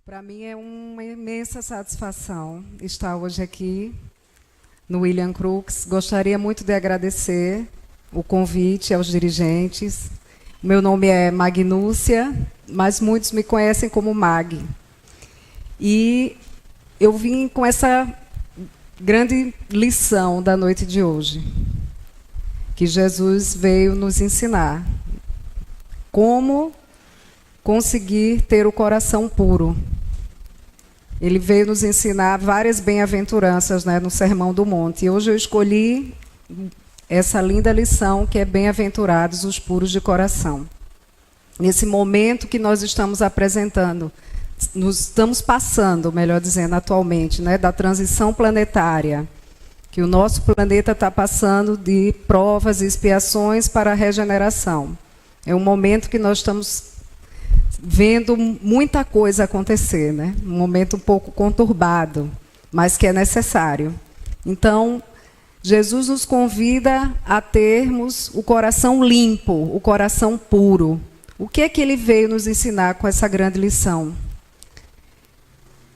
Para mim é uma imensa satisfação estar hoje aqui no William Crookes. Gostaria muito de agradecer o convite aos dirigentes. Meu nome é Magnúcia, mas muitos me conhecem como Mag. E eu vim com essa grande lição da noite de hoje, que Jesus veio nos ensinar como conseguir ter o coração puro. Ele veio nos ensinar várias bem-aventuranças, né, no Sermão do Monte. E hoje eu escolhi essa linda lição, que é bem-aventurados os puros de coração. Nesse momento que nós estamos apresentando, nos estamos passando, melhor dizendo, atualmente, né, da transição planetária, que o nosso planeta está passando de provas e expiações para a regeneração. É um momento que nós estamos vendo muita coisa acontecer, né? Um momento um pouco conturbado, mas que é necessário. Então, Jesus nos convida a termos o coração limpo, o coração puro. O que é que ele veio nos ensinar com essa grande lição?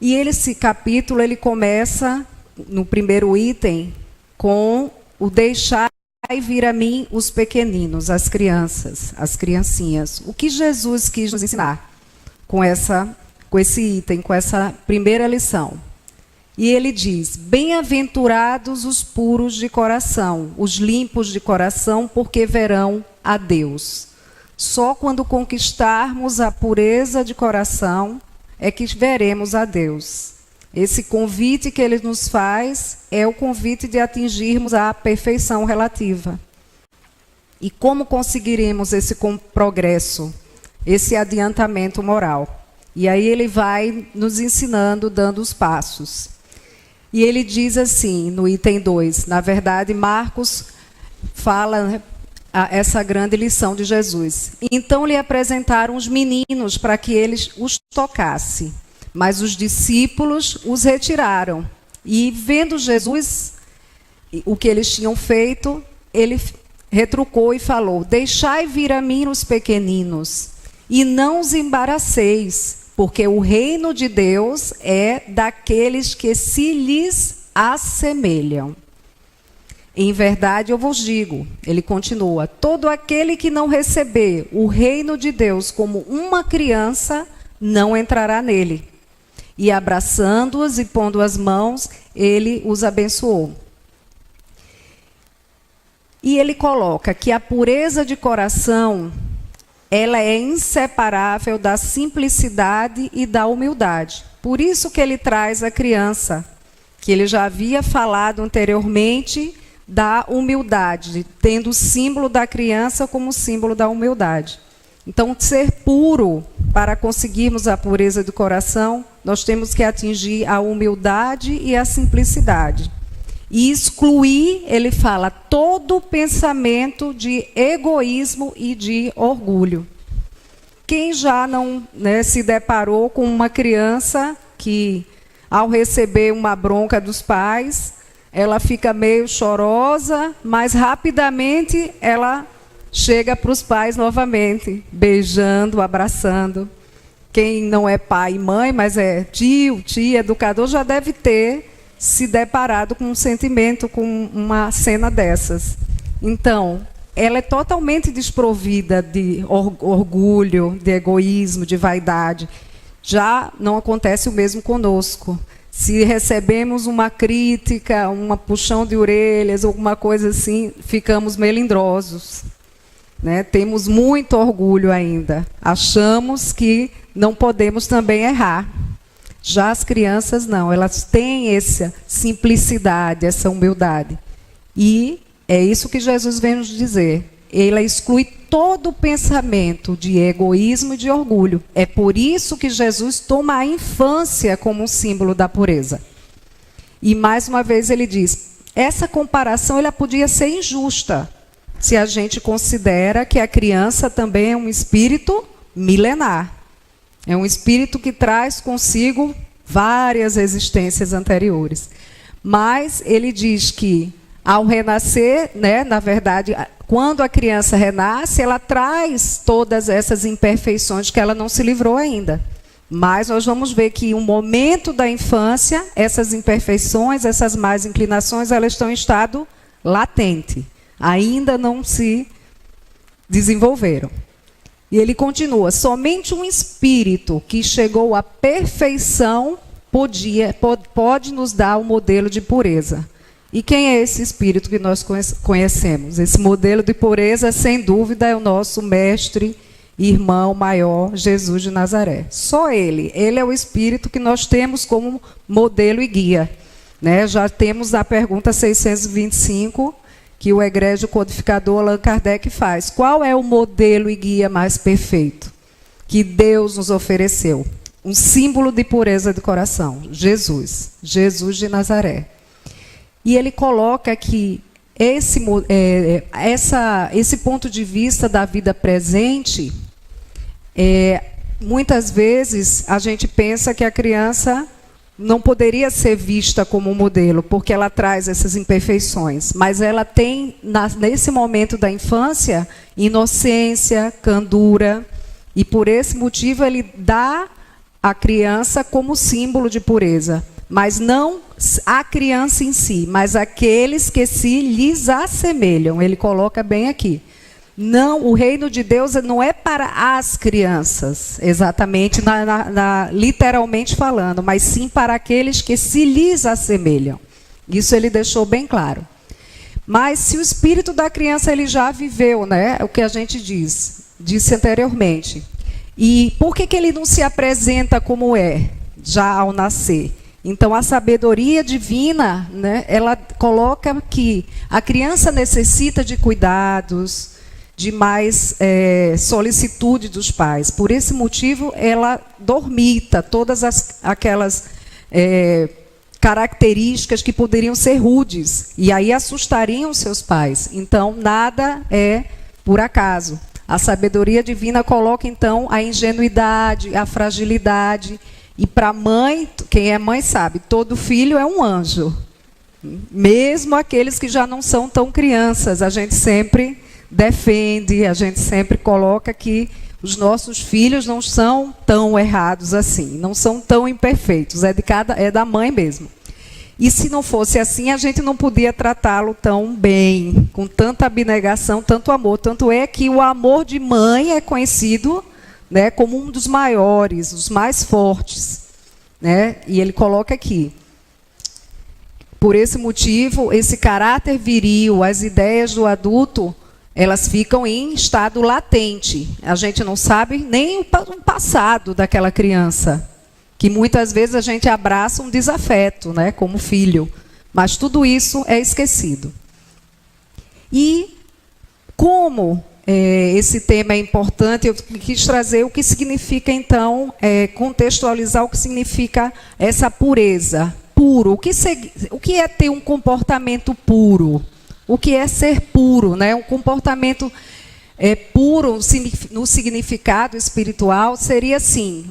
E esse capítulo, ele começa, no primeiro item, com o deixar vir a mim os pequeninos, as crianças, as criancinhas. O que Jesus quis nos ensinar com esse item, com essa primeira lição? E ele diz: bem-aventurados os puros de coração, os limpos de coração, porque verão a Deus. Só quando conquistarmos a pureza de coração é que veremos a Deus. Esse convite que ele nos faz é o convite de atingirmos a perfeição relativa. E como conseguiremos esse progresso, esse adiantamento moral? E aí ele vai nos ensinando, dando os passos. E ele diz assim, no item 2, na verdade, Marcos fala essa grande lição de Jesus. Então lhe apresentaram os meninos para que eles os tocasse. Mas os discípulos os retiraram. E vendo Jesus, o que eles tinham feito, ele retrucou e falou: deixai vir a mim os pequeninos, e não os embaraceis, porque o reino de Deus é daqueles que se lhes assemelham. Em verdade eu vos digo, ele continua, todo aquele que não receber o reino de Deus como uma criança, não entrará nele. E abraçando-os e pondo as mãos, ele os abençoou. E ele coloca que a pureza de coração, ela é inseparável da simplicidade e da humildade. Por isso que ele traz a criança, que ele já havia falado anteriormente da humildade, tendo o símbolo da criança como símbolo da humildade. Então, ser puro, para conseguirmos a pureza do coração, nós temos que atingir a humildade e a simplicidade. E excluir, ele fala, todo pensamento de egoísmo e de orgulho. Quem já não, né, se deparou com uma criança que, ao receber uma bronca dos pais, ela fica meio chorosa, mas rapidamente ela chega para os pais novamente, beijando, abraçando. Quem não é pai e mãe, mas é tio, tia, educador, já deve ter se deparado com um sentimento, com uma cena dessas. Então, ela é totalmente desprovida de orgulho, de egoísmo, de vaidade. Já não acontece o mesmo conosco. Se recebemos uma crítica, uma puxão de orelhas, alguma coisa assim, ficamos melindrosos. Né? Temos muito orgulho ainda. Achamos que não podemos também errar. Já as crianças não, elas têm essa simplicidade, essa humildade. E é isso que Jesus vem nos dizer. Ela exclui todo o pensamento de egoísmo e de orgulho. É por isso que Jesus toma a infância como um símbolo da pureza. E mais uma vez ele diz, essa comparação ela podia ser injusta, se a gente considera que a criança também é um espírito milenar. É um espírito que traz consigo várias existências anteriores. Mas ele diz que, ao renascer, né, na verdade, quando a criança renasce, ela traz todas essas imperfeições que ela não se livrou ainda. Mas nós vamos ver que o momento da infância, essas imperfeições, essas más inclinações, elas estão em estado latente. Ainda não se desenvolveram. E ele continua, somente um espírito que chegou à perfeição pode nos dar o modelo de pureza. E quem é esse espírito que nós conhecemos? Esse modelo de pureza, sem dúvida, é o nosso mestre, irmão maior, Jesus de Nazaré. Só ele. Ele é o espírito que nós temos como modelo e guia. Né? Já temos a pergunta 625, que o egrégio codificador Allan Kardec faz. Qual é o modelo e guia mais perfeito que Deus nos ofereceu? Um símbolo de pureza de coração. Jesus. Jesus de Nazaré. E ele coloca que esse ponto de vista da vida presente, muitas vezes a gente pensa que a criança não poderia ser vista como um modelo, porque ela traz essas imperfeições. Mas ela tem, nesse momento da infância, inocência, candura, e por esse motivo ele dá a criança como símbolo de pureza. Mas não a criança em si, mas aqueles que se lhes assemelham. Ele coloca bem aqui. Não, o reino de Deus não é para as crianças, exatamente, literalmente falando, mas sim para aqueles que se lhes assemelham. Isso ele deixou bem claro. Mas se o espírito da criança ele já viveu, né, o que a gente disse anteriormente. E por que ele não se apresenta como é, já ao nascer? Então, a sabedoria divina, né, ela coloca que a criança necessita de cuidados, de mais solicitude dos pais. Por esse motivo, ela dormita todas aquelas características que poderiam ser rudes, e aí assustariam seus pais. Então, nada é por acaso. A sabedoria divina coloca, então, a ingenuidade, a fragilidade. E para a mãe, quem é mãe sabe, todo filho é um anjo. Mesmo aqueles que já não são tão crianças, a gente sempre defende, a gente sempre coloca que os nossos filhos não são tão errados assim, não são tão imperfeitos, é da mãe mesmo. E se não fosse assim, a gente não podia tratá-lo tão bem, com tanta abnegação, tanto amor. Tanto é que o amor de mãe é conhecido, né, como um dos maiores, os mais fortes. Né? E ele coloca aqui. Por esse motivo, esse caráter viril, as ideias do adulto, elas ficam em estado latente. A gente não sabe nem o passado daquela criança, que muitas vezes a gente abraça um desafeto, né, como filho. Mas tudo isso é esquecido. E como esse tema é importante, eu quis trazer o que significa, então, contextualizar o que significa essa pureza. Puro. O que é ter um comportamento puro? O que é ser puro? Né? Um comportamento puro, no significado espiritual, seria assim,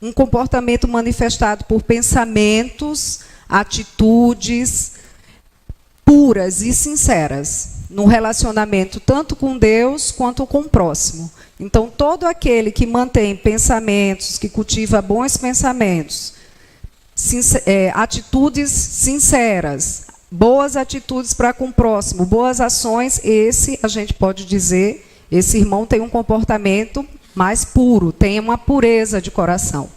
um comportamento manifestado por pensamentos, atitudes puras e sinceras, no relacionamento tanto com Deus quanto com o próximo. Então, todo aquele que mantém pensamentos, que cultiva bons pensamentos, atitudes sinceras, boas atitudes para com o próximo, boas ações, esse, a gente pode dizer, esse irmão tem um comportamento mais puro, tem uma pureza de coração.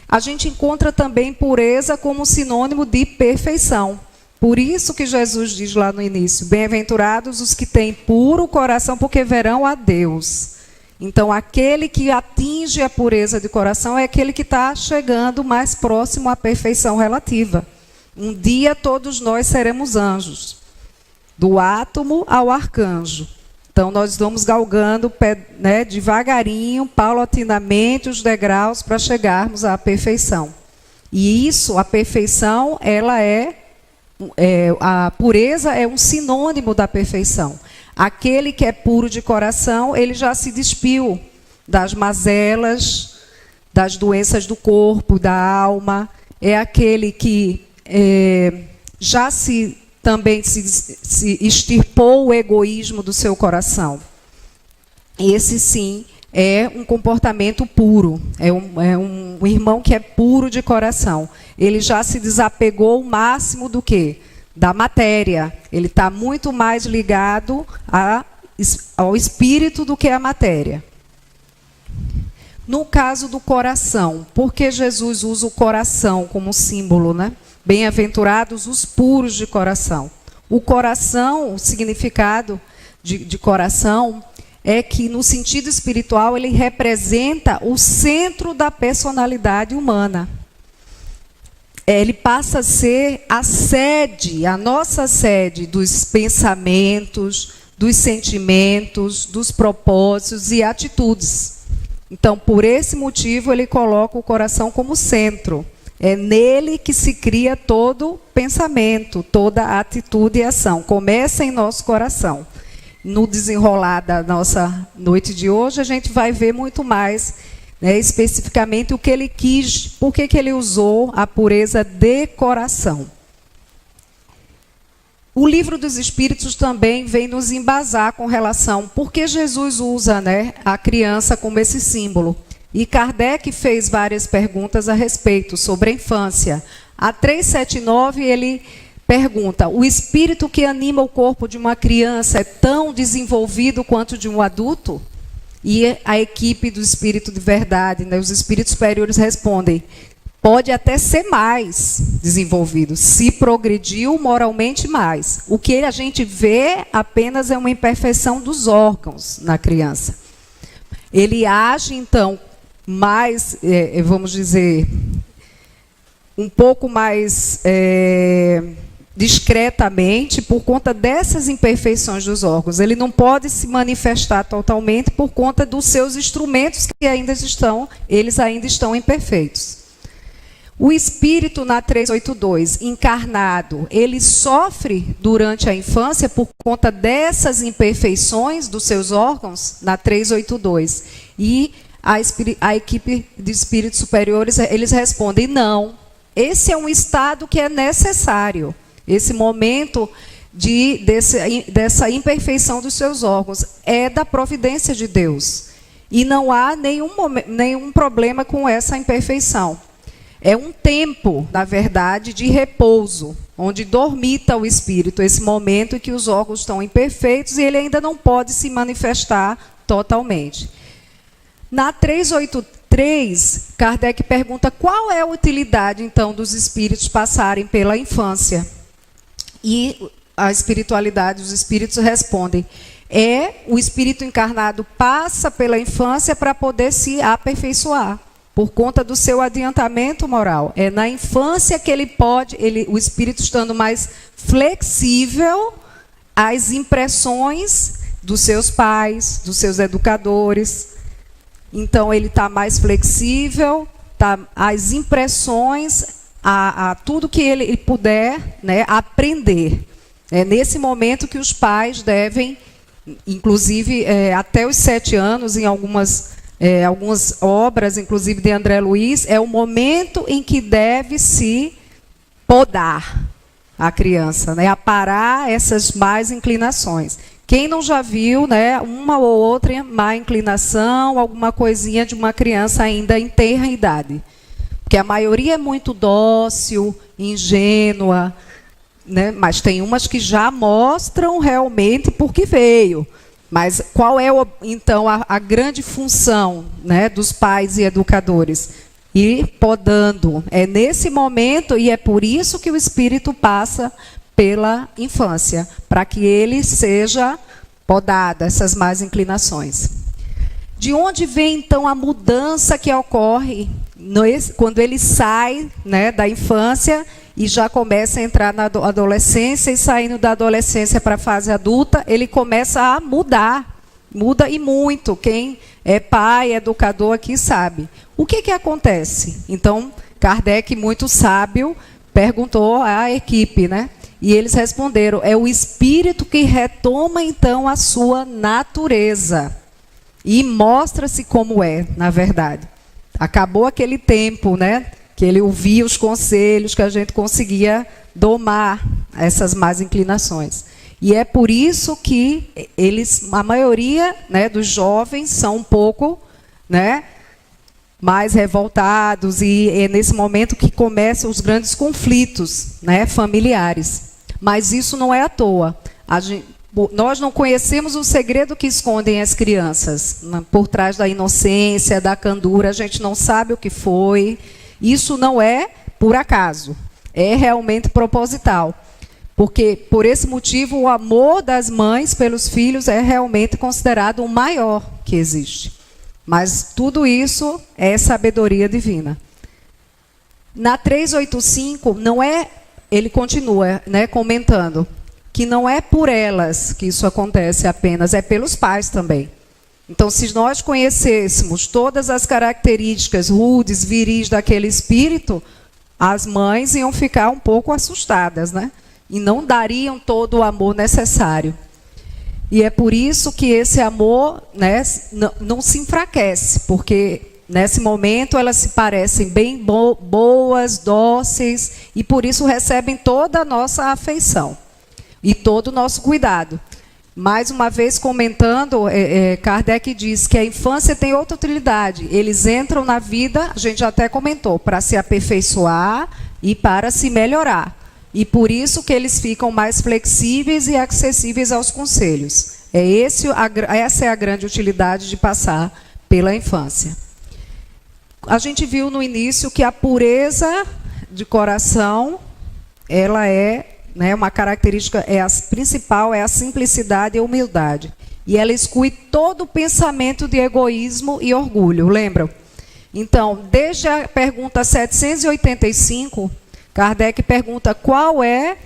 A gente encontra também pureza como sinônimo de perfeição. Por isso que Jesus diz lá no início, bem-aventurados os que têm puro coração, porque verão a Deus. Então, aquele que atinge a pureza de coração é aquele que está chegando mais próximo à perfeição relativa. Um dia todos nós seremos anjos, do átomo ao arcanjo. Então, nós vamos galgando, né, devagarinho, paulatinamente, os degraus para chegarmos à perfeição. E isso, a perfeição, a pureza é um sinônimo da perfeição. Aquele que é puro de coração, ele já se despiu das mazelas, das doenças do corpo, da alma. É aquele que já também se extirpou o egoísmo do seu coração. Esse sim é um comportamento puro, é um irmão que é puro de coração. Ele já se desapegou o máximo do quê? Da matéria. Ele está muito mais ligado ao espírito do que à matéria. No caso do coração, por que Jesus usa o coração como símbolo, né? Bem-aventurados os puros de coração. O coração, o significado de coração, é que no sentido espiritual ele representa o centro da personalidade humana. Ele passa a ser a sede, a nossa sede dos pensamentos, dos sentimentos, dos propósitos e atitudes. Então, por esse motivo, ele coloca o coração como centro. É nele que se cria todo pensamento, toda atitude e ação. Começa em nosso coração. No desenrolar da nossa noite de hoje, a gente vai ver muito mais, né, especificamente o que ele quis, por que ele usou a pureza de coração. O livro dos Espíritos também vem nos embasar com relação por que Jesus usa, né, a criança como esse símbolo. E Kardec fez várias perguntas a respeito sobre a infância. A 379 ele pergunta: o espírito que anima o corpo de uma criança é tão desenvolvido quanto de um adulto? E a equipe do Espírito de Verdade, né, os espíritos superiores respondem: pode até ser mais desenvolvido, se progrediu moralmente mais. O que a gente vê apenas é uma imperfeição dos órgãos na criança. Ele age, então, mais, vamos dizer, um pouco mais discretamente por conta dessas imperfeições dos órgãos. Ele não pode se manifestar totalmente por conta dos seus instrumentos que eles ainda estão imperfeitos. O espírito na 382, encarnado, ele sofre durante a infância por conta dessas imperfeições dos seus órgãos, na 382. E a equipe de espíritos superiores, eles respondem: não, esse é um estado que é necessário, esse momento dessa imperfeição dos seus órgãos é da providência de Deus. E não há nenhum problema com essa imperfeição. É um tempo, na verdade, de repouso, onde dormita o espírito, esse momento em que os órgãos estão imperfeitos e ele ainda não pode se manifestar totalmente. Na 383, Kardec pergunta qual é a utilidade, então, dos espíritos passarem pela infância. E a espiritualidade, os espíritos respondem: o espírito encarnado passa pela infância para poder se aperfeiçoar, por conta do seu adiantamento moral. É na infância que ele pode, o espírito estando mais flexível às impressões dos seus pais, dos seus educadores. Então, ele está mais flexível, às impressões, a tudo que ele puder, né, aprender. É nesse momento que os pais devem, inclusive, até os 7 anos, em algumas obras, inclusive de André Luiz, é o momento em que deve se podar a criança, né, aparar essas más inclinações. Quem não já viu, né, uma ou outra má inclinação, alguma coisinha de uma criança ainda em tenra idade? Porque a maioria é muito dócil, ingênua, né, mas tem umas que já mostram realmente por que veio. Mas qual é, então, a grande função, né, dos pais e educadores? Ir podando. É nesse momento, e é por isso que o espírito passa pela infância, para que ele seja podado, essas más inclinações. De onde vem, então, a mudança que ocorre quando ele sai, né, da infância e já começa a entrar na adolescência, e saindo da adolescência para a fase adulta, ele começa a mudar. Muda e muito. Quem é pai, educador aqui sabe. O que acontece? Então, Kardec, muito sábio, perguntou à equipe, né? E eles responderam: é o espírito que retoma, então, a sua natureza. E mostra-se como é, na verdade. Acabou aquele tempo, né, que ele ouvia os conselhos, que a gente conseguia domar essas más inclinações. E é por isso que a maioria, né, dos jovens são um pouco, né, mais revoltados, e é nesse momento que começam os grandes conflitos, né, familiares. Mas isso não é à toa. Nós não conhecemos o segredo que escondem as crianças. Por trás da inocência, da candura, a gente não sabe o que foi. Isso não é por acaso. É realmente proposital. Porque, por esse motivo, o amor das mães pelos filhos é realmente considerado o maior que existe. Mas tudo isso é sabedoria divina. Na 385, não é, ele continua, né, comentando que não é por elas que isso acontece apenas, é pelos pais também. Então, se nós conhecêssemos todas as características rudes, viris daquele espírito, as mães iam ficar um pouco assustadas, né? E não dariam todo o amor necessário. E é por isso que esse amor, né, não se enfraquece, porque nesse momento elas se parecem bem boas, dóceis, e por isso recebem toda a nossa afeição e todo o nosso cuidado. Mais uma vez comentando, Kardec diz que a infância tem outra utilidade. Eles entram na vida, a gente já até comentou, para se aperfeiçoar e para se melhorar. E por isso que eles ficam mais flexíveis e acessíveis aos conselhos. Essa é a grande utilidade de passar pela infância. A gente viu no início que a pureza de coração, ela é, né, uma característica, principal é a simplicidade e a humildade. E ela exclui todo o pensamento de egoísmo e orgulho, lembram? Então, desde a pergunta 785... Kardec pergunta qual é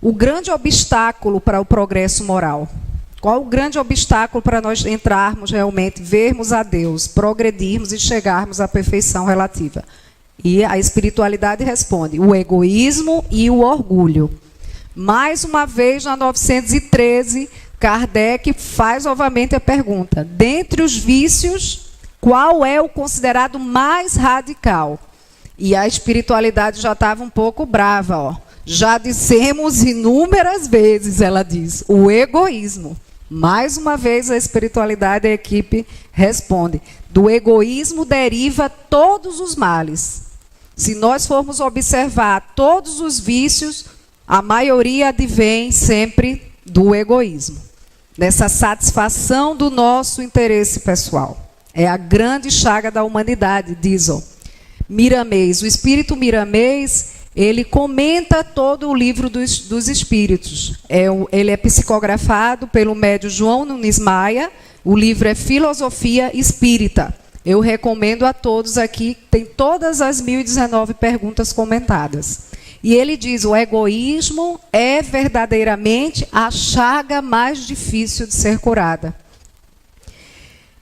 o grande obstáculo para o progresso moral. Qual o grande obstáculo para nós entrarmos realmente, vermos a Deus, progredirmos e chegarmos à perfeição relativa? E a espiritualidade responde, o egoísmo e o orgulho. Mais uma vez, na 913, Kardec faz novamente a pergunta, dentre os vícios, qual é o considerado mais radical? E a espiritualidade já estava um pouco brava, ó. Já dissemos inúmeras vezes, ela diz, o egoísmo. Mais uma vez a espiritualidade, a equipe responde. Do egoísmo deriva todos os males. Se nós formos observar todos os vícios, a maioria advém sempre do egoísmo. Dessa satisfação do nosso interesse pessoal. É a grande chaga da humanidade, dizem. Miramês, o espírito Miramês, ele comenta todo o livro dos espíritos. Ele é psicografado pelo médium João Nunes Maia, o livro é Filosofia Espírita. Eu recomendo a todos aqui, tem todas as 1019 perguntas comentadas. E ele diz, o egoísmo é verdadeiramente a chaga mais difícil de ser curada.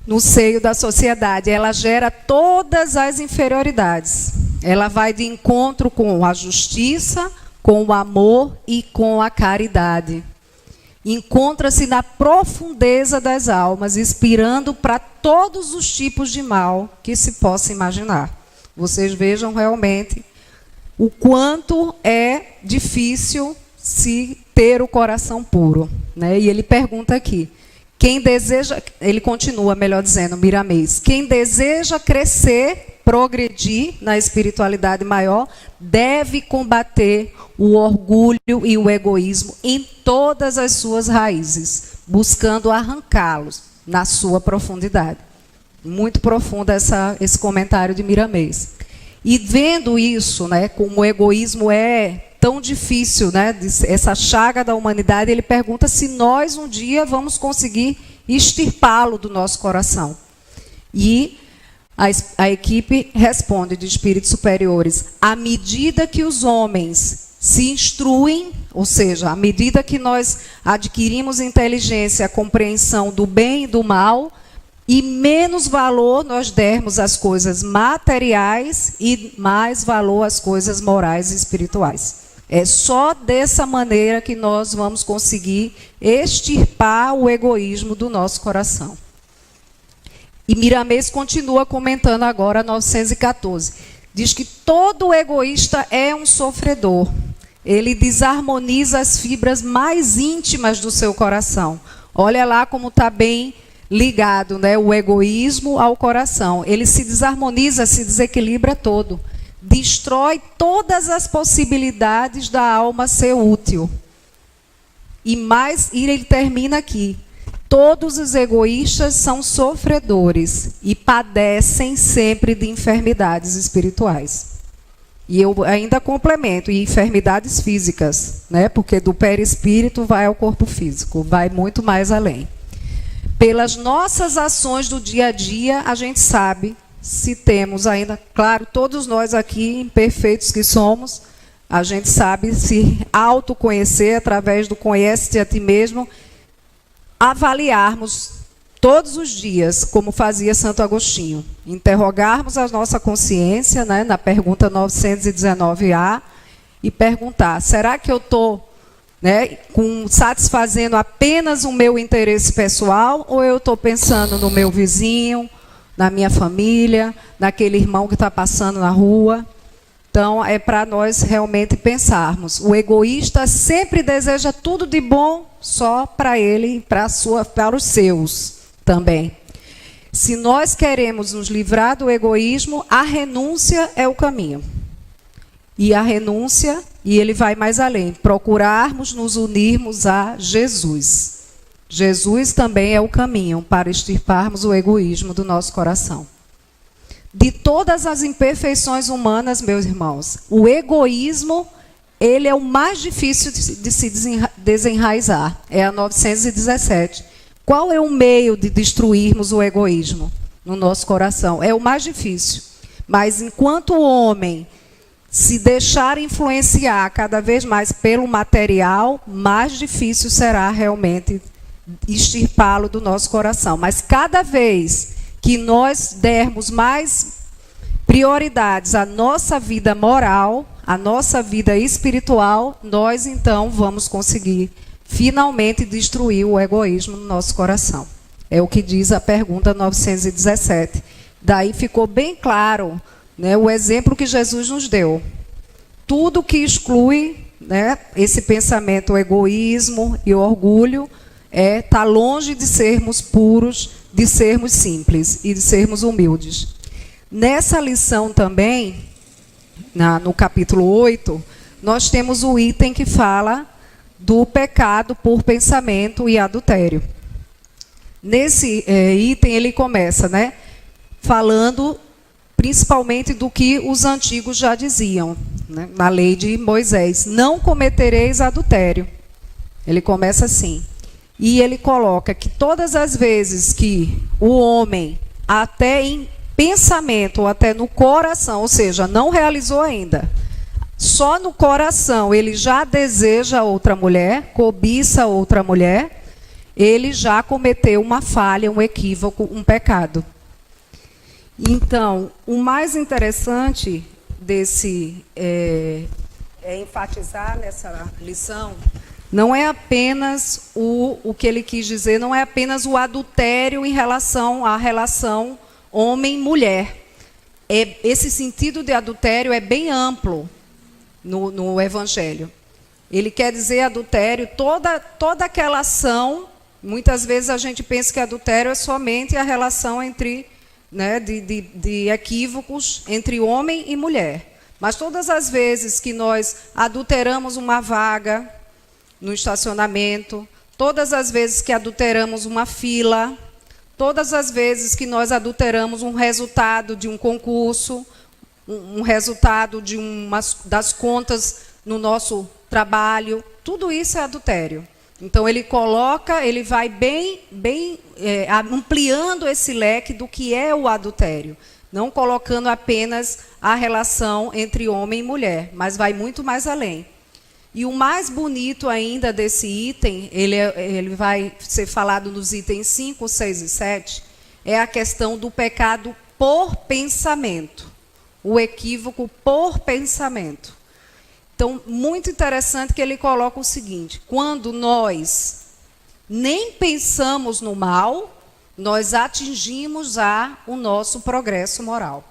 No seio da sociedade, ela gera todas as inferioridades. Ela vai de encontro com a justiça, com o amor e com a caridade. Encontra-se na profundeza das almas, inspirando para todos os tipos de mal que se possa imaginar. Vocês vejam realmente o quanto é difícil se ter o coração puro, né? E ele pergunta aqui, quem deseja, ele continua, melhor dizendo, Miramês, quem deseja crescer, progredir na espiritualidade maior, deve combater o orgulho e o egoísmo em todas as suas raízes, buscando arrancá-los na sua profundidade. Muito profundo esse comentário de Miramês. E vendo isso, né, como o egoísmo é tão difícil, né, essa chaga da humanidade, ele pergunta se nós um dia vamos conseguir extirpá-lo do nosso coração. E a equipe responde de espíritos superiores, à medida que os homens se instruem, ou seja, à medida que nós adquirimos inteligência, compreensão do bem e do mal, e menos valor nós dermos às coisas materiais e mais valor às coisas morais e espirituais. É só dessa maneira que nós vamos conseguir extirpar o egoísmo do nosso coração. E Miramês continua comentando agora, 914. Diz que todo egoísta é um sofredor. ele desarmoniza as fibras mais íntimas do seu coração. Olha lá como está bem ligado, né, o egoísmo ao coração. Ele se desarmoniza, se desequilibra todo. Destrói todas as possibilidades da alma ser útil. E ele termina aqui. Todos os egoístas são sofredores e padecem sempre de enfermidades espirituais. E eu ainda complemento, e enfermidades físicas, né? Porque do perispírito vai ao corpo físico, vai muito mais além. Pelas nossas ações do dia a dia, a gente sabe se temos ainda, claro, todos nós aqui, imperfeitos que somos, a gente sabe se autoconhecer através do conhece-te a ti mesmo, avaliarmos todos os dias, como fazia Santo Agostinho, interrogarmos a nossa consciência, né, na pergunta 919A, e perguntar, será que eu estou, né, satisfazendo apenas o meu interesse pessoal, ou eu estou pensando no meu vizinho, na minha família, naquele irmão que está passando na rua? Então, é para nós realmente pensarmos. O egoísta sempre deseja tudo de bom só para ele e para os seus também. Se nós queremos nos livrar do egoísmo, a renúncia é o caminho. E a renúncia, e ele vai mais além, procurarmos nos unirmos a Jesus. Jesus também é o caminho para extirparmos o egoísmo do nosso coração. De todas as imperfeições humanas, meus irmãos, o egoísmo, ele é o mais difícil de se desenraizar. É a 917. Qual é o meio de destruirmos o egoísmo no nosso coração? É o mais difícil. Mas enquanto o homem se deixar influenciar cada vez mais pelo material, mais difícil será realmente extirpá-lo do nosso coração. Mas cada vez que nós dermos mais prioridades à nossa vida moral, à nossa vida espiritual, nós então vamos conseguir finalmente destruir o egoísmo no nosso coração. É o que diz a pergunta 917. Daí ficou bem claro, né, o exemplo que Jesus nos deu. Tudo que exclui, né, esse pensamento, o egoísmo e o orgulho, está longe de sermos puros, de sermos simples e de sermos humildes. Nessa lição também, no capítulo 8, nós temos o item que fala do pecado por pensamento e adultério. Nesse item ele começa, né, falando principalmente do que os antigos já diziam, né, na lei de Moisés: não cometereis adultério. Ele começa assim. E ele coloca que todas as vezes que o homem, até em pensamento ou até no coração, ou seja, não realizou ainda, só no coração ele já deseja outra mulher, cobiça outra mulher, ele já cometeu uma falha, um equívoco, um pecado. Então, o mais interessante desse é enfatizar nessa lição, não é apenas o que ele quis dizer, não é apenas o adultério em relação à relação homem-mulher. Esse sentido de adultério é bem amplo no Evangelho. Ele quer dizer adultério, toda aquela ação. Muitas vezes a gente pensa que adultério é somente a relação entre, né, de equívocos entre homem e mulher. Mas todas as vezes que nós adulteramos uma vaga no estacionamento, todas as vezes que adulteramos uma fila, todas as vezes que nós adulteramos um resultado de um concurso, um resultado de das contas no nosso trabalho, tudo isso é adultério. Então ele vai bem ampliando esse leque do que é o adultério, não colocando apenas a relação entre homem e mulher, mas vai muito mais além. E o mais bonito ainda desse item, ele vai ser falado nos itens 5, 6 e 7, é a questão do pecado por pensamento, o equívoco por pensamento. Então, muito interessante que ele coloca o seguinte: quando nós nem pensamos no mal, nós atingimos o nosso progresso moral.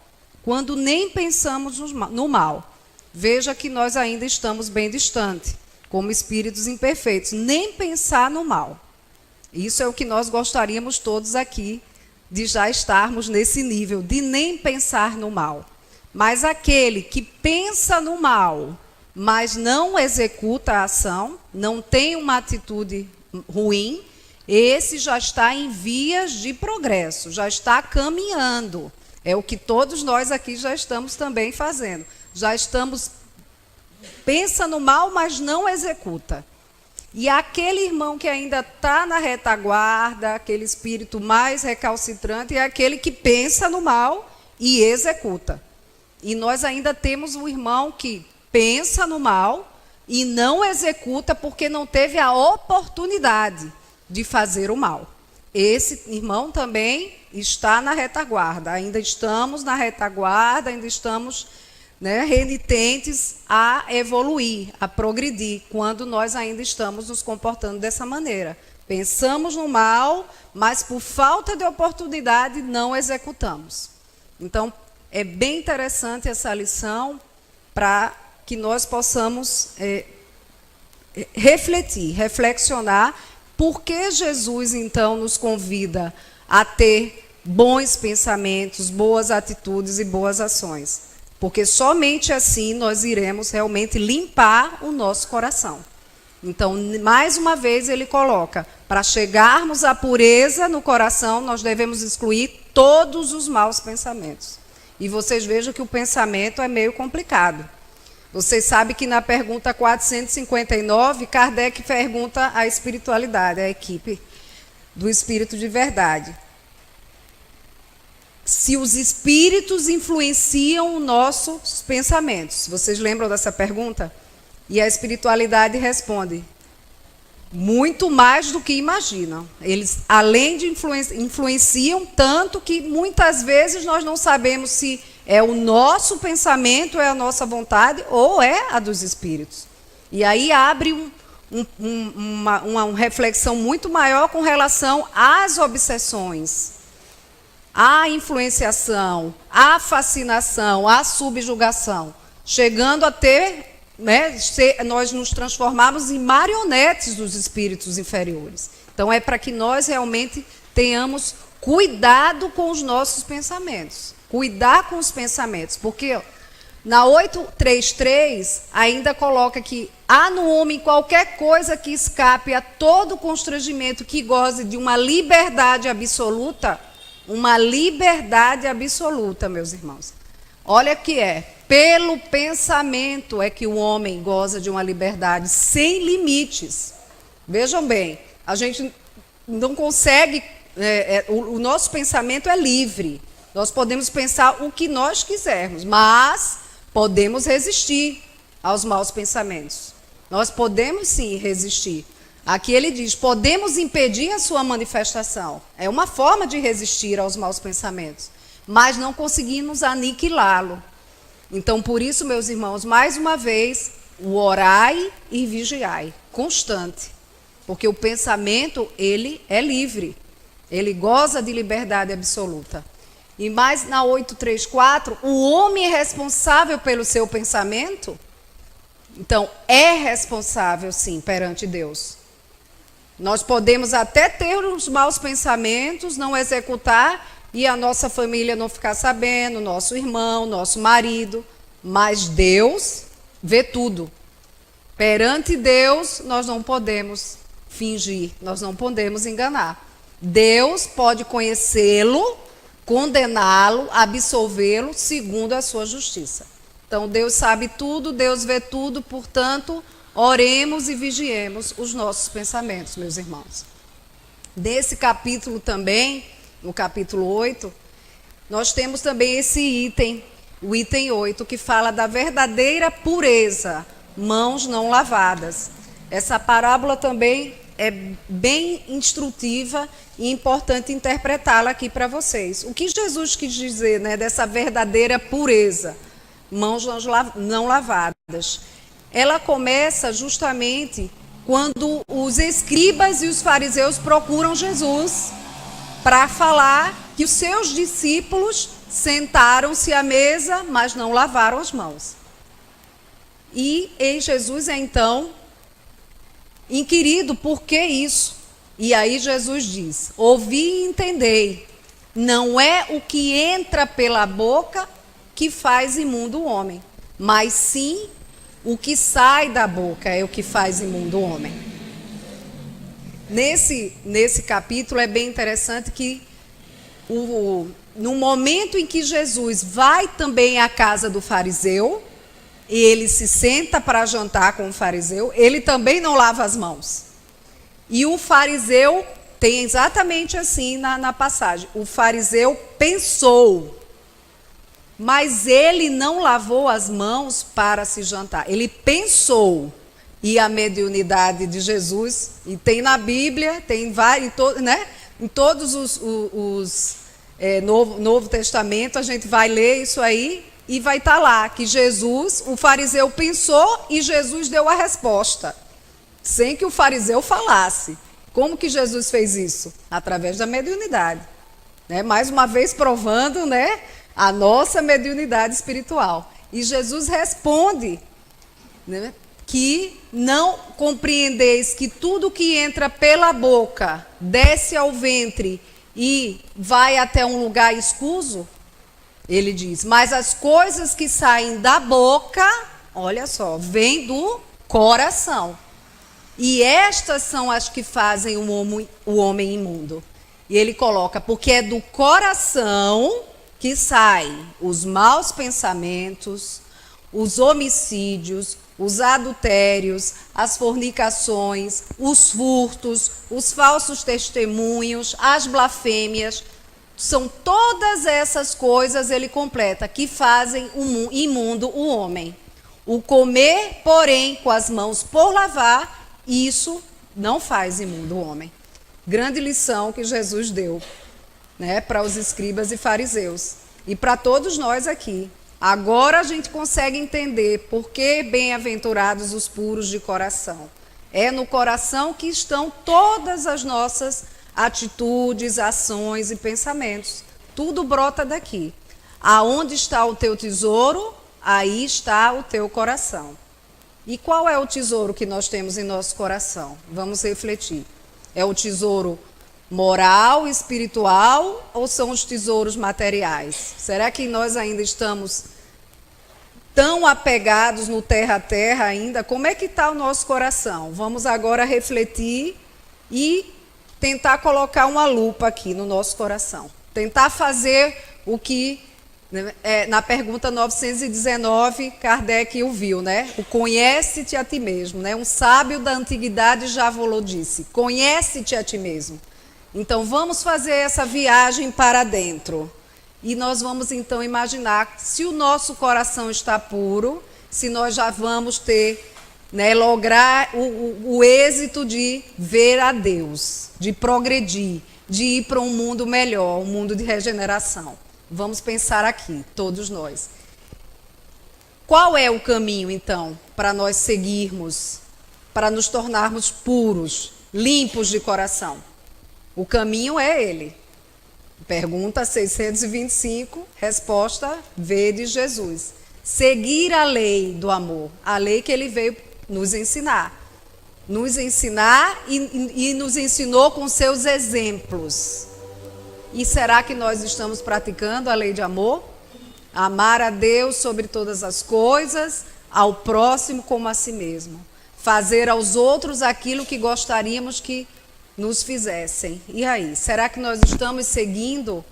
Quando nem pensamos no mal. veja que nós ainda estamos bem distantes, como espíritos imperfeitos, nem pensar no mal. Isso é o que nós gostaríamos todos aqui, de já estarmos nesse nível, de nem pensar no mal. Mas aquele que pensa no mal, mas não executa a ação, não tem uma atitude ruim, esse já está em vias de progresso, já está caminhando. É o que todos nós aqui já estamos também fazendo. Já estamos, pensa no mal, mas não executa. E aquele irmão que ainda está na retaguarda, aquele espírito mais recalcitrante, é aquele que pensa no mal e executa. E nós ainda temos um irmão que pensa no mal e não executa porque não teve a oportunidade de fazer o mal. Esse irmão também está na retaguarda. Ainda estamos na retaguarda, ainda estamos, renitentes a evoluir, a progredir, quando nós ainda estamos nos comportando dessa maneira. Pensamos no mal, mas por falta de oportunidade não executamos. Então, é bem interessante essa lição para que nós possamos reflexionar por que Jesus, então, nos convida a ter bons pensamentos, boas atitudes e boas ações. Porque somente assim nós iremos realmente limpar o nosso coração. Então, mais uma vez, ele coloca, para chegarmos à pureza no coração, nós devemos excluir todos os maus pensamentos. E vocês vejam que o pensamento é meio complicado. Vocês sabem que na pergunta 459, Kardec pergunta à espiritualidade, à equipe do Espírito de Verdade, se os espíritos influenciam os nossos pensamentos. Vocês lembram dessa pergunta? E a espiritualidade responde, muito mais do que imaginam. Eles, além de influenciam tanto que muitas vezes nós não sabemos se é o nosso pensamento, é a nossa vontade ou é a dos espíritos. E aí abre uma reflexão muito maior com relação às obsessões, à influenciação, à fascinação, à subjugação, chegando a ter, nós nos transformarmos em marionetes dos espíritos inferiores. Então é para que nós realmente tenhamos cuidado com os nossos pensamentos. Cuidar com os pensamentos, porque na 833 ainda coloca que há no homem qualquer coisa que escape a todo constrangimento, que goze de uma liberdade absoluta, meus irmãos. Olha que pelo pensamento é que o homem goza de uma liberdade sem limites. Vejam bem, a gente não consegue, o nosso pensamento é livre. Nós podemos pensar o que nós quisermos, mas podemos resistir aos maus pensamentos. Nós podemos sim resistir. Aqui ele diz, podemos impedir a sua manifestação. É uma forma de resistir aos maus pensamentos, mas não conseguimos aniquilá-lo. Então, por isso, meus irmãos, mais uma vez, o orai e vigiai, constante. Porque o pensamento, ele é livre. Ele goza de liberdade absoluta. E mais na 834, o homem é responsável pelo seu pensamento? Então, é responsável, sim, perante Deus. Nós podemos até ter os maus pensamentos, não executar, e a nossa família não ficar sabendo, nosso irmão, nosso marido, mas Deus vê tudo. Perante Deus, nós não podemos fingir, nós não podemos enganar. Deus pode conhecê-lo, condená-lo, absolvê-lo, segundo a sua justiça. Então, Deus sabe tudo, Deus vê tudo, portanto, oremos e vigiemos os nossos pensamentos, meus irmãos. Nesse capítulo também, no capítulo 8, nós temos também esse item, o item 8, que fala da verdadeira pureza, mãos não lavadas. Essa parábola também é bem instrutiva e importante interpretá-la aqui para vocês. O que Jesus quis dizer, dessa verdadeira pureza, mãos não lavadas? Ela começa justamente quando os escribas e os fariseus procuram Jesus para falar que os seus discípulos sentaram-se à mesa, mas não lavaram as mãos. E em Jesus é então inquirido por que isso. E aí Jesus diz: ouvi e entendei, não é o que entra pela boca que faz imundo o homem, mas sim o que sai da boca é o que faz imundo o homem. Nesse capítulo é bem interessante que no momento em que Jesus vai também à casa do fariseu, e ele se senta para jantar com o fariseu, ele também não lava as mãos. E o fariseu tem exatamente assim na passagem. O fariseu pensou, mas ele não lavou as mãos para se jantar. Ele pensou. E a mediunidade de Jesus, e tem na Bíblia, tem em todos Novo Testamento, a gente vai ler isso aí e vai estar lá, que Jesus, o fariseu pensou e Jesus deu a resposta, sem que o fariseu falasse. Como que Jesus fez isso? Através da mediunidade. Mais uma vez provando, a nossa mediunidade espiritual. E Jesus responde, que não compreendeis que tudo que entra pela boca desce ao ventre e vai até um lugar escuso? Ele diz, mas as coisas que saem da boca, olha só, vêm do coração. E estas são as que fazem o homem imundo. E ele coloca, porque é do coração que saem os maus pensamentos, os homicídios, os adultérios, as fornicações, os furtos, os falsos testemunhos, as blasfêmias. São todas essas coisas, ele completa, que fazem imundo o homem. O comer, porém, com as mãos por lavar, isso não faz imundo o homem. Grande lição que Jesus deu, para os escribas e fariseus. E para todos nós aqui. Agora a gente consegue entender por que bem-aventurados os puros de coração. É no coração que estão todas as nossas atitudes, ações e pensamentos. Tudo brota daqui. Aonde está o teu tesouro, aí está o teu coração. E qual é o tesouro que nós temos em nosso coração? Vamos refletir. É o tesouro moral, espiritual, ou são os tesouros materiais? Será que nós ainda estamos tão apegados no terra a terra ainda? Como é que está o nosso coração? Vamos agora refletir e tentar colocar uma lupa aqui no nosso coração. Tentar fazer o que, na pergunta 919, Kardec ouviu, o conhece-te a ti mesmo. Um sábio da antiguidade já falou disse, conhece-te a ti mesmo. Então, vamos fazer essa viagem para dentro. E nós vamos, então, imaginar se o nosso coração está puro, se nós já vamos ter, lograr o êxito de ver a Deus, de progredir, de ir para um mundo melhor, um mundo de regeneração. Vamos pensar aqui, todos nós. Qual é o caminho, então, para nós seguirmos, para nos tornarmos puros, limpos de coração? O caminho é ele. Pergunta 625, resposta V de Jesus. Seguir a lei do amor, a lei que ele veio nos ensinar. Nos ensinar e nos ensinou com seus exemplos. E será que nós estamos praticando a lei de amor? Amar a Deus sobre todas as coisas, ao próximo como a si mesmo. Fazer aos outros aquilo que gostaríamos que nos fizessem. E aí, será que nós estamos seguindo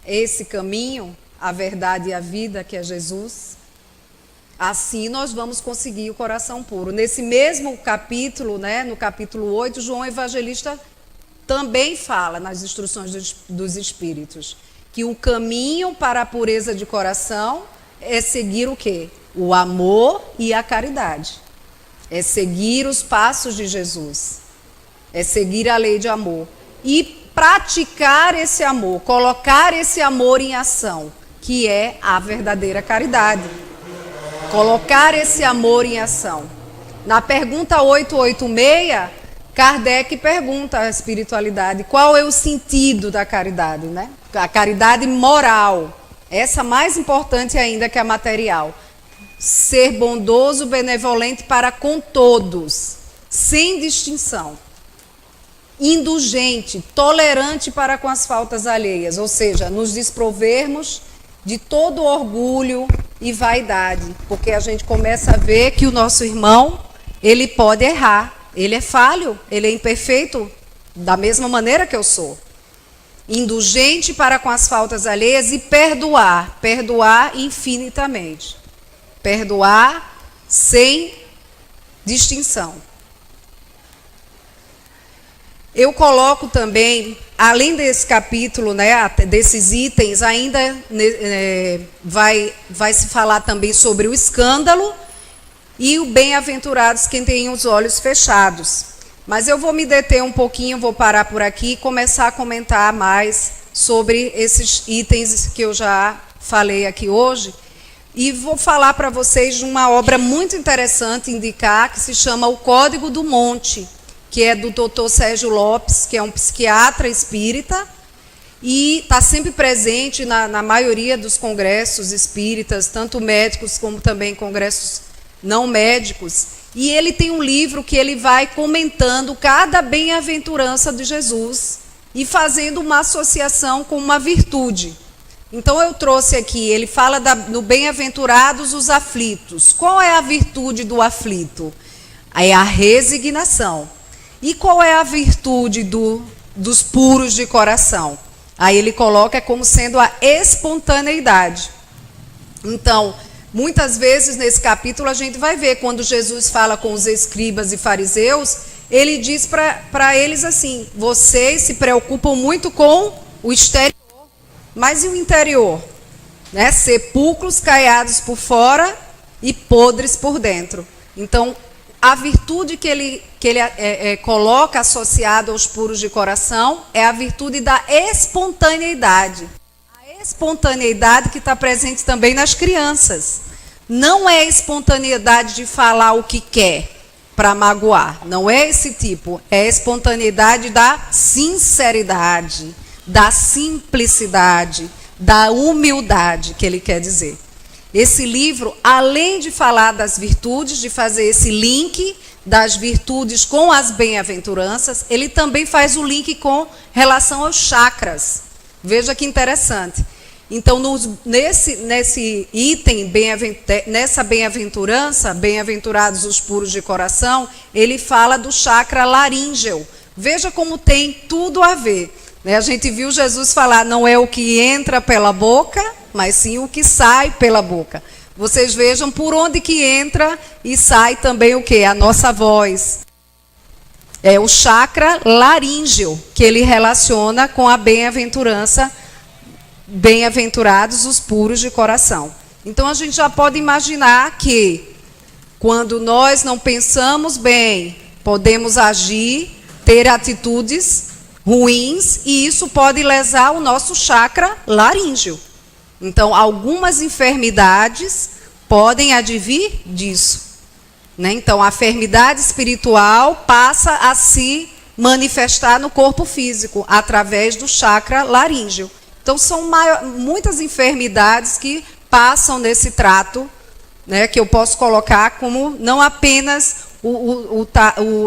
esse caminho, a verdade e a vida que é Jesus? Assim nós vamos conseguir o coração puro. Nesse mesmo capítulo, no capítulo 8, João Evangelista também fala nas instruções dos Espíritos, que o caminho para a pureza de coração é seguir o quê? O amor e a caridade. É seguir os passos de Jesus. É seguir a lei de amor e praticar esse amor, colocar esse amor em ação, que é a verdadeira caridade. Colocar esse amor em ação. Na pergunta 886, Kardec pergunta à espiritualidade qual é o sentido da caridade, A caridade moral, essa mais importante ainda que a material. ser bondoso, benevolente para com todos, sem distinção. Indulgente, tolerante para com as faltas alheias, ou seja, nos desprovermos de todo orgulho e vaidade, porque a gente começa a ver que o nosso irmão, ele pode errar, ele é falho, ele é imperfeito, da mesma maneira que eu sou. Indulgente para com as faltas alheias e perdoar infinitamente. Perdoar sem distinção. Eu coloco também, além desse capítulo, né, desses itens, ainda vai se falar também sobre o escândalo e o bem-aventurados quem tem os olhos fechados. Mas eu vou me deter um pouquinho, vou parar por aqui e começar a comentar mais sobre esses itens que eu já falei aqui hoje. E vou falar para vocês de uma obra muito interessante, indicar, que se chama O Código do Monte, que é do Dr. Sérgio Lopes, que é um psiquiatra espírita, e está sempre presente na maioria dos congressos espíritas, tanto médicos como também congressos não médicos. E ele tem um livro que ele vai comentando cada bem-aventurança de Jesus e fazendo uma associação com uma virtude. Então eu trouxe aqui, ele fala do bem-aventurados os aflitos. Qual é a virtude do aflito? É a resignação. E qual é a virtude dos puros de coração? Aí ele coloca como sendo a espontaneidade. Então, muitas vezes nesse capítulo a gente vai ver, quando Jesus fala com os escribas e fariseus, ele diz para eles assim: vocês se preocupam muito com o exterior, mas e o interior? Né? Sepulcros caiados por fora e podres por dentro. Então, a virtude que ele coloca associada aos puros de coração é a virtude da espontaneidade. A espontaneidade que está presente também nas crianças. Não é a espontaneidade de falar o que quer para magoar. Não é esse tipo. É a espontaneidade da sinceridade, da simplicidade, da humildade, que ele quer dizer. Esse livro, além de falar das virtudes, de fazer esse link das virtudes com as bem-aventuranças, ele também faz o link com relação aos chakras. Veja que interessante. Então, nesse item, nessa bem-aventurança, bem-aventurados os puros de coração, ele fala do chakra laríngeo. Veja como tem tudo a ver. A gente viu Jesus falar, não é o que entra pela boca, mas sim o que sai pela boca. Vocês vejam por onde que entra e sai também o quê? A nossa voz. É o chakra laríngeo, que ele relaciona com a bem-aventurança, bem-aventurados os puros de coração. Então a gente já pode imaginar que quando nós não pensamos bem, podemos agir, ter atitudes ruins, e isso pode lesar o nosso chakra laríngeo. Então, algumas enfermidades podem advir disso. Né? Então, a enfermidade espiritual passa a se manifestar no corpo físico, através do chakra laríngeo. Então, são muitas enfermidades que passam nesse trato, né, que eu posso colocar como não apenas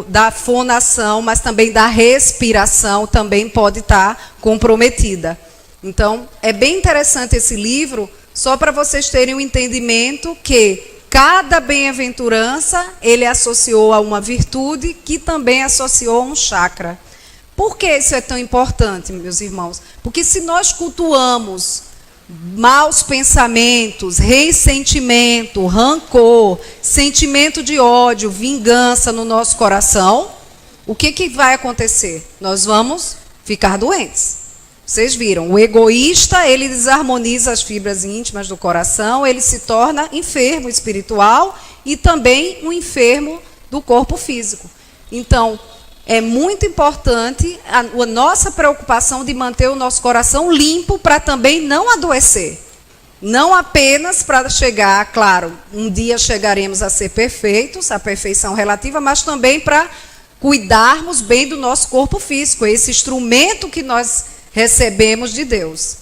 da fonação, mas também da respiração também pode estar comprometida. Então, é bem interessante esse livro, só para vocês terem um entendimento que cada bem-aventurança ele associou a uma virtude que também associou a um chakra. Por que isso é tão importante, meus irmãos? Porque se nós cultuamos maus pensamentos, ressentimento, rancor, sentimento de ódio, vingança no nosso coração, o que vai acontecer? Nós vamos ficar doentes. Vocês viram, o egoísta, ele desarmoniza as fibras íntimas do coração, ele se torna enfermo espiritual e também um enfermo do corpo físico. Então, é muito importante a nossa preocupação de manter o nosso coração limpo para também não adoecer. Não apenas para chegar, claro, um dia chegaremos a ser perfeitos, a perfeição relativa, mas também para cuidarmos bem do nosso corpo físico, esse instrumento que nós recebemos de Deus.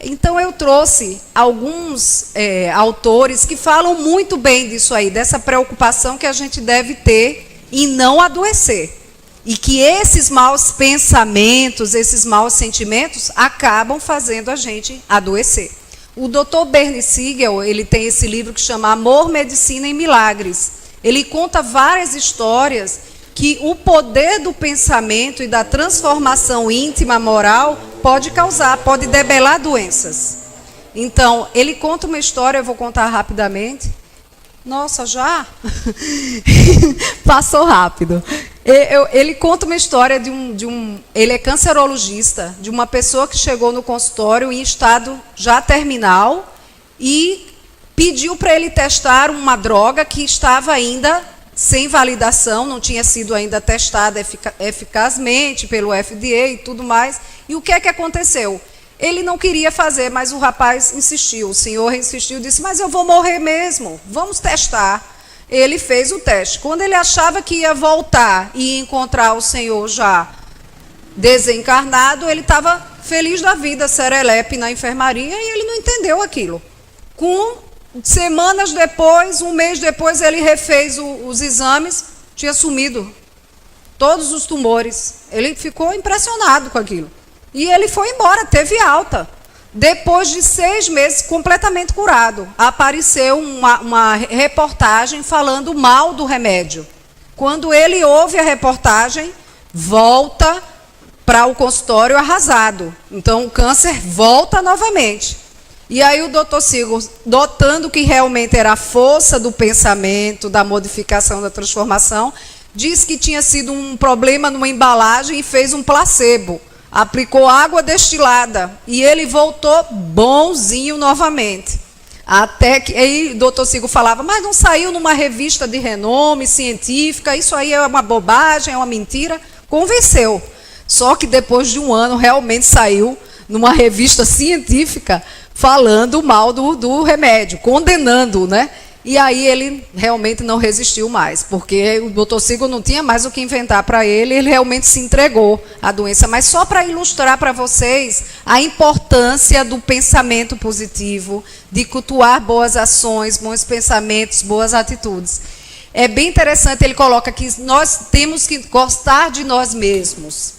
Então eu trouxe alguns autores que falam muito bem disso aí, dessa preocupação que a gente deve ter em não adoecer. E que esses maus pensamentos, esses maus sentimentos, acabam fazendo a gente adoecer. O Dr. Bernie Siegel, ele tem esse livro que chama Amor, Medicina e Milagres. Ele conta várias histórias que o poder do pensamento e da transformação íntima, moral, pode causar, pode debelar doenças. Então, ele conta uma história, eu vou contar rapidamente. Nossa, já? Passou rápido. Ele conta uma história ele é cancerologista, de uma pessoa que chegou no consultório em estado já terminal e pediu para ele testar uma droga que estava ainda sem validação, não tinha sido ainda testada eficazmente pelo FDA e tudo mais. E o que é que aconteceu? Ele não queria fazer, mas o rapaz insistiu, o senhor insistiu, disse, mas eu vou morrer mesmo, vamos testar. Ele fez o teste. Quando ele achava que ia voltar e encontrar o senhor já desencarnado, ele estava feliz da vida, serelepe na enfermaria, e ele não entendeu aquilo. Semanas depois, um mês depois, ele refez os exames, tinha sumido todos os tumores. Ele ficou impressionado com aquilo. E ele foi embora, teve alta. Depois de 6 meses, completamente curado, apareceu uma reportagem falando mal do remédio. Quando ele ouve a reportagem, volta para o consultório arrasado. Então, o câncer volta novamente. E aí o Dr. Siegel, notando que realmente era a força do pensamento, da modificação, da transformação, disse que tinha sido um problema numa embalagem e fez um placebo. Aplicou água destilada e ele voltou bonzinho novamente. Até que aí o Dr. Siegel falava, mas não saiu numa revista de renome científica, isso aí é uma bobagem, é uma mentira. Convenceu. Só que depois de um ano realmente saiu numa revista científica falando mal do remédio, condenando, né? E aí ele realmente não resistiu mais, porque o Dr. Siegel não tinha mais o que inventar para ele, ele realmente se entregou à doença. Mas só para ilustrar para vocês a importância do pensamento positivo, de cultuar boas ações, bons pensamentos, boas atitudes. É bem interessante, ele coloca que nós temos que gostar de nós mesmos.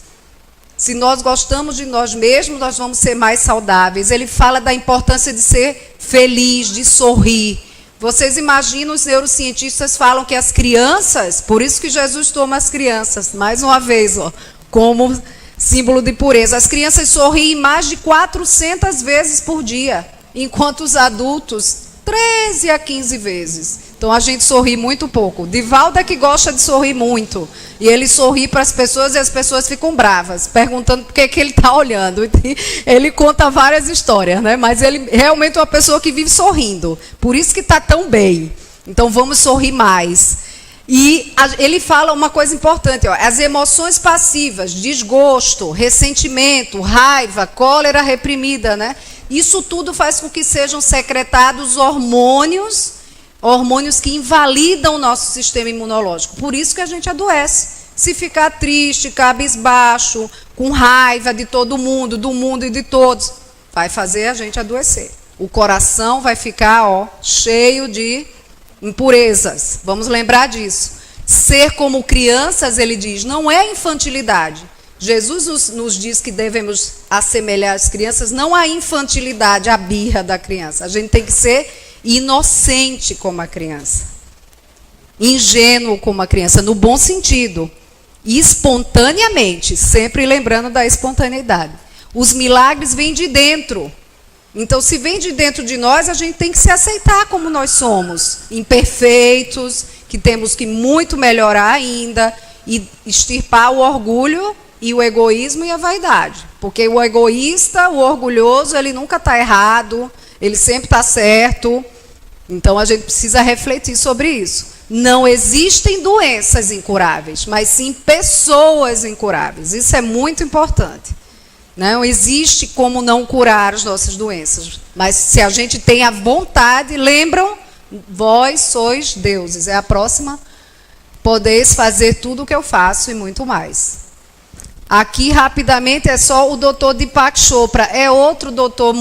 Se nós gostamos de nós mesmos, nós vamos ser mais saudáveis. Ele fala da importância de ser feliz, de sorrir. Vocês imaginam, os neurocientistas falam que as crianças, por isso que Jesus toma as crianças, mais uma vez, como símbolo de pureza. As crianças sorriem mais de 400 vezes por dia, enquanto os adultos, 13 a 15 vezes. Então, a gente sorri muito pouco. Divaldo é que gosta de sorrir muito. E ele sorri para as pessoas e as pessoas ficam bravas, perguntando por que ele está olhando. Ele conta várias histórias, né? Mas ele realmente é uma pessoa que vive sorrindo. Por isso que está tão bem. Então, vamos sorrir mais. E ele fala uma coisa importante, as emoções passivas, desgosto, ressentimento, raiva, cólera reprimida, né? Isso tudo faz com que sejam secretados hormônios que invalidam o nosso sistema imunológico. Por isso que a gente adoece. Se ficar triste, cabisbaixo, com raiva de todo mundo, do mundo e de todos, vai fazer a gente adoecer. O coração vai ficar cheio de impurezas. Vamos lembrar disso. Ser como crianças, ele diz, não é infantilidade. Jesus nos diz que devemos assemelhar as crianças, não a infantilidade, a birra da criança. A gente tem que ser inocente como a criança, ingênuo como a criança, no bom sentido, e espontaneamente, sempre lembrando da espontaneidade. Os milagres vêm de dentro. Então, se vem de dentro de nós, a gente tem que se aceitar como nós somos, imperfeitos, que temos que muito melhorar ainda, e extirpar o orgulho e o egoísmo e a vaidade. Porque o egoísta, o orgulhoso, ele nunca está errado, ele sempre está certo. Então, a gente precisa refletir sobre isso. Não existem doenças incuráveis, mas sim pessoas incuráveis. Isso é muito importante. Não existe como não curar as nossas doenças. Mas se a gente tem a vontade, lembram, vós sois deuses. É a próxima. Podeis fazer tudo o que eu faço e muito mais. Aqui, rapidamente, é só o doutor Deepak Chopra. É outro doutor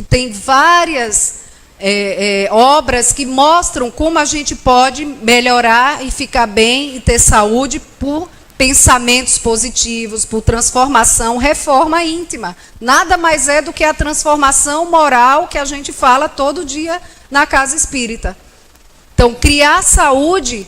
tem várias obras que mostram como a gente pode melhorar e ficar bem e ter saúde por pensamentos positivos, por transformação, reforma íntima. Nada mais é do que a transformação moral que a gente fala todo dia na casa espírita. Então, criar saúde,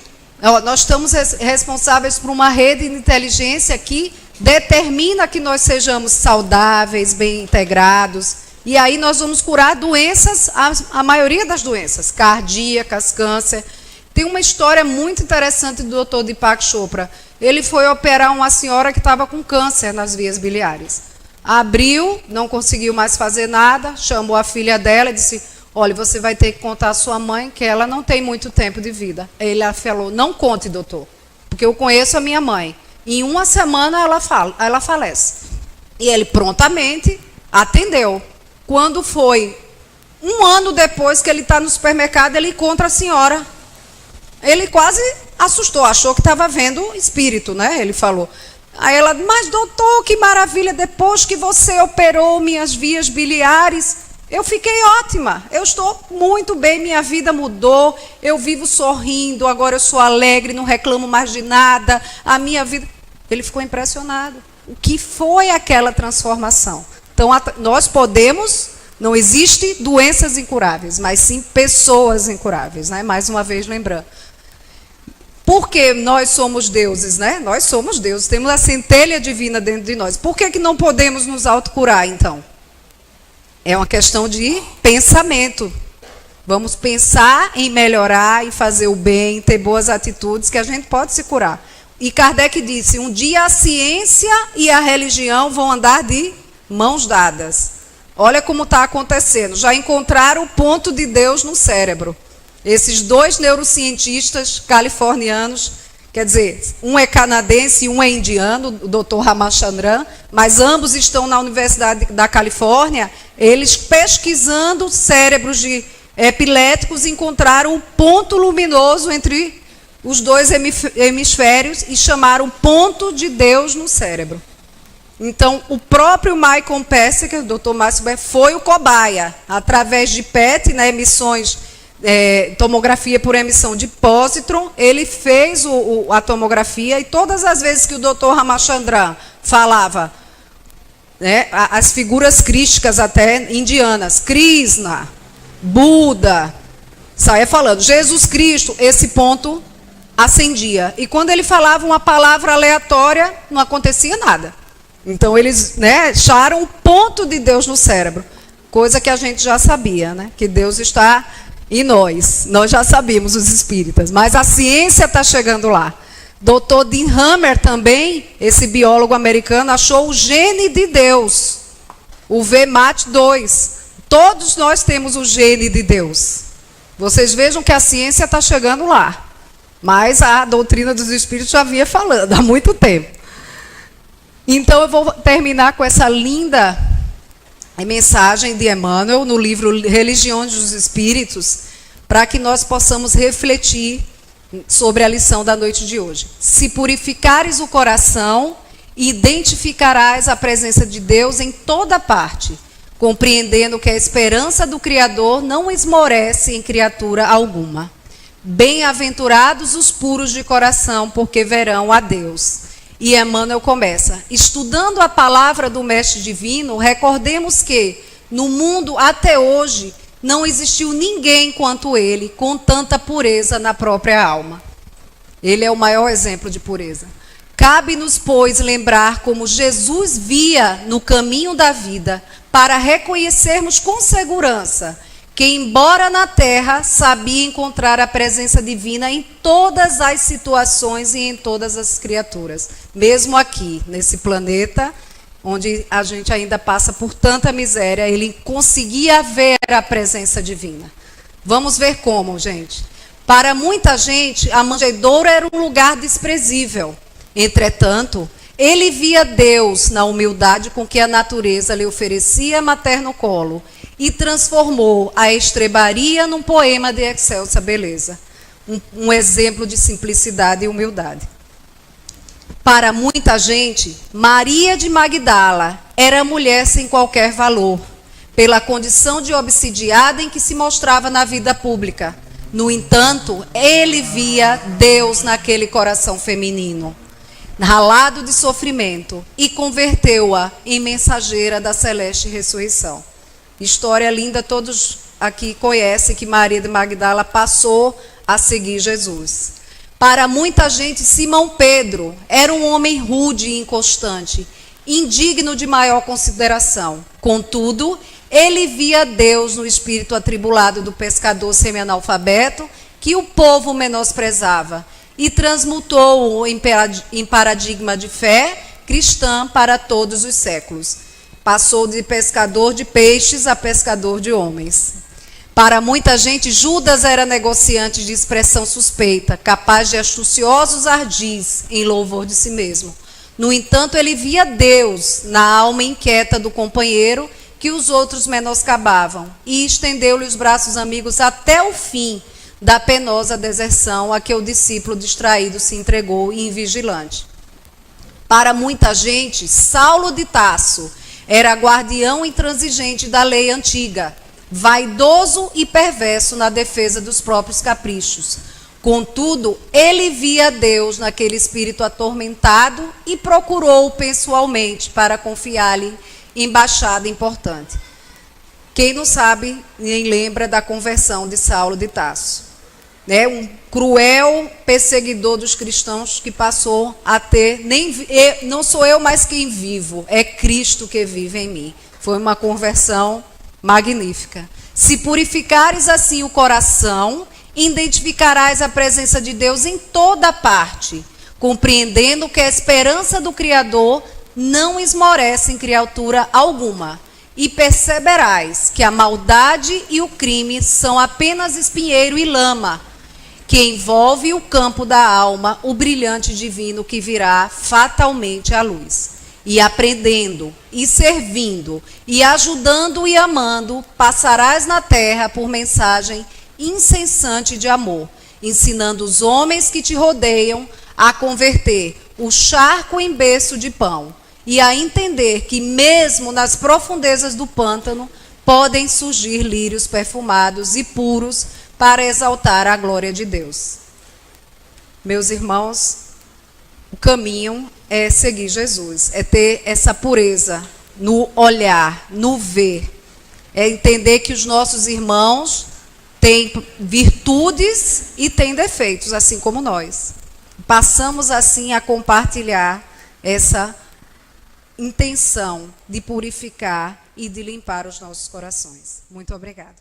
nós estamos responsáveis por uma rede de inteligência que determina que nós sejamos saudáveis, bem integrados. E aí nós vamos curar doenças, a maioria das doenças, cardíacas, câncer. Tem uma história muito interessante do Dr. Deepak Chopra. Ele foi operar uma senhora que estava com câncer nas vias biliares. Abriu, não conseguiu mais fazer nada, chamou a filha dela e disse, olha, você vai ter que contar à sua mãe que ela não tem muito tempo de vida. Ele falou, não conte, doutor, porque eu conheço a minha mãe. Em uma semana ela falece. E ele prontamente atendeu. Quando foi 1 ano depois que ele está no supermercado, ele encontra a senhora. Ele quase assustou, achou que estava vendo espírito, né? Ele falou. Aí ela, mas doutor, que maravilha, depois que você operou minhas vias biliares, eu fiquei ótima, eu estou muito bem, minha vida mudou, eu vivo sorrindo, agora eu sou alegre, não reclamo mais de nada, a minha vida... Ele ficou impressionado. O que foi aquela transformação? Então, nós podemos, não existe doenças incuráveis, mas sim pessoas incuráveis, né? Mais uma vez lembrando. Porque nós somos deuses, né? Nós somos deuses, temos a centelha divina dentro de nós. Por que não podemos nos autocurar, então? É uma questão de pensamento. Vamos pensar em melhorar, em fazer o bem, em ter boas atitudes, que a gente pode se curar. E Kardec disse, um dia a ciência e a religião vão andar de mãos dadas. Olha como está acontecendo. Já encontraram o ponto de Deus no cérebro. Esses 2 neurocientistas californianos, quer dizer, um é canadense e um é indiano, o Dr. Ramachandran, mas ambos estão na Universidade da Califórnia, eles pesquisando cérebros de epiléticos encontraram um ponto luminoso entre os 2 hemisférios e chamaram ponto de Deus no cérebro. Então, o próprio Michael Pesseker, o Dr. Márcio Ber, foi o cobaia, através de PET, né, emissões, tomografia por emissão de pósitron, ele fez a tomografia e todas as vezes que o Dr. Ramachandran falava, né, as figuras crísticas até indianas, Krishna, Buda, saia falando, Jesus Cristo, esse ponto acendia. E quando ele falava uma palavra aleatória, não acontecia nada. Então, eles, né, acharam o ponto de Deus no cérebro, coisa que a gente já sabia, né, que Deus está em nós. Nós já sabíamos, os espíritas, mas a ciência está chegando lá. Dr. Dean Hammer também, esse biólogo americano, achou o gene de Deus, o VMAT2. Todos nós temos o gene de Deus. Vocês vejam que a ciência está chegando lá, mas a doutrina dos espíritos já vinha falando há muito tempo. Então, eu vou terminar com essa linda mensagem de Emmanuel, no livro Religiões dos Espíritos, para que nós possamos refletir sobre a lição da noite de hoje. Se purificares o coração, identificarás a presença de Deus em toda parte, compreendendo que a esperança do Criador não esmorece em criatura alguma. Bem-aventurados os puros de coração, porque verão a Deus. E Emmanuel começa, estudando a palavra do Mestre Divino, recordemos que, no mundo até hoje, não existiu ninguém quanto ele, com tanta pureza na própria alma. Ele é o maior exemplo de pureza. Cabe-nos, pois, lembrar como Jesus via no caminho da vida, para reconhecermos com segurança que, embora na terra, sabia encontrar a presença divina em todas as situações e em todas as criaturas. Mesmo aqui, nesse planeta, onde a gente ainda passa por tanta miséria, ele conseguia ver a presença divina. Vamos ver como, gente. Para muita gente, a manjedoura era um lugar desprezível. Entretanto, ele via Deus na humildade com que a natureza lhe oferecia materno colo e transformou a estrebaria num poema de excelsa beleza. Um exemplo de simplicidade e humildade. Para muita gente, Maria de Magdala era mulher sem qualquer valor. pela condição de obsidiada em que se mostrava na vida pública. No entanto, ele via Deus naquele coração feminino, ralado de sofrimento, e converteu-a em mensageira da celeste ressurreição. História linda, todos aqui conhecem que Maria de Magdala passou a seguir Jesus. Para muita gente, Simão Pedro era um homem rude e inconstante, indigno de maior consideração. Contudo, ele via Deus no espírito atribulado do pescador semi-analfabeto, que o povo menosprezava, e transmutou-o em paradigma de fé cristã para todos os séculos. Passou de pescador de peixes a pescador de homens. Para muita gente, Judas era negociante de expressão suspeita, capaz de astuciosos ardis em louvor de si mesmo. No entanto, ele via Deus na alma inquieta do companheiro que os outros menoscabavam, e estendeu-lhe os braços amigos até o fim da penosa deserção a que o discípulo distraído se entregou invigilante. Para muita gente, Saulo de Tarso era guardião intransigente da lei antiga, vaidoso e perverso na defesa dos próprios caprichos. Contudo, ele via Deus naquele espírito atormentado e procurou-o pessoalmente para confiar-lhe embaixada importante. Quem não sabe nem lembra da conversão de Saulo de Tarso, né? Um cruel perseguidor dos cristãos que passou a ter, não sou eu mais quem vivo, é Cristo que vive em mim. Foi uma conversão magnífica. Se purificares assim o coração, identificarás a presença de Deus em toda parte, compreendendo que a esperança do Criador não esmorece em criatura alguma, e perceberás que a maldade e o crime são apenas espinheiro e lama, que envolve o campo da alma, o brilhante divino que virá fatalmente à luz. E aprendendo, e servindo, e ajudando e amando, passarás na terra por mensagem incessante de amor, ensinando os homens que te rodeiam a converter o charco em berço de pão, e a entender que mesmo nas profundezas do pântano podem surgir lírios perfumados e puros para exaltar a glória de Deus. Meus irmãos, o caminho é seguir Jesus, é ter essa pureza no olhar, no ver, é entender que os nossos irmãos têm virtudes e têm defeitos, assim como nós. Passamos assim a compartilhar essa intenção de purificar e de limpar os nossos corações. Muito obrigada.